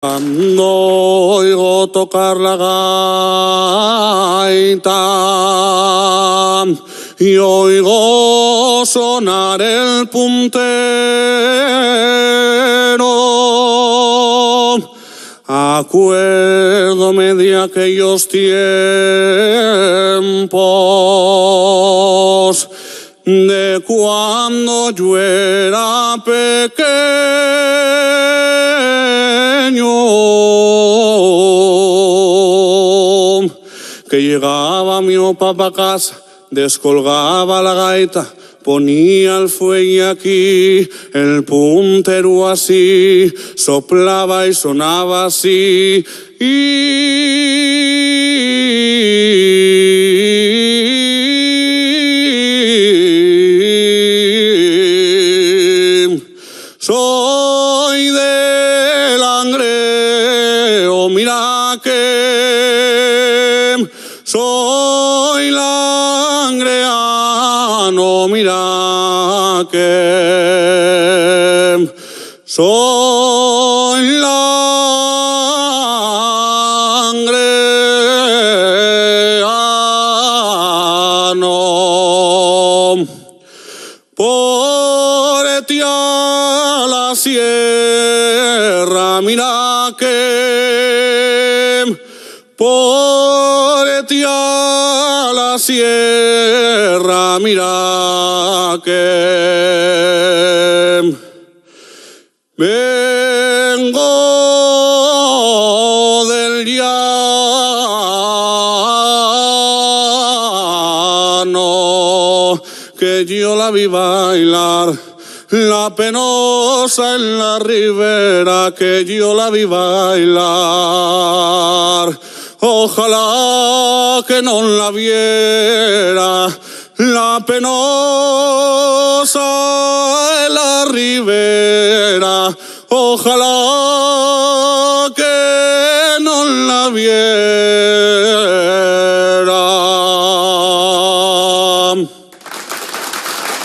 Cuando oigo tocar la gaita y oigo sonar el puntero, acuérdome de aquellos tiempos de cuando yo era pequeño, que llegaba mi papá a casa, descolgaba la gaita, ponía el fuelle aquí, el puntero así, soplaba y sonaba así, soy de Langreo, mira que soy langreano, mira que soy langreano. Por ti a la sierra, mira que por ti a la sierra, mira que vengo del llano, que yo la vi bailar, la penosa en la ribera, que yo la vi bailar. Ojalá que no la viera, la penosa en la ribera. Ojalá que no la viera.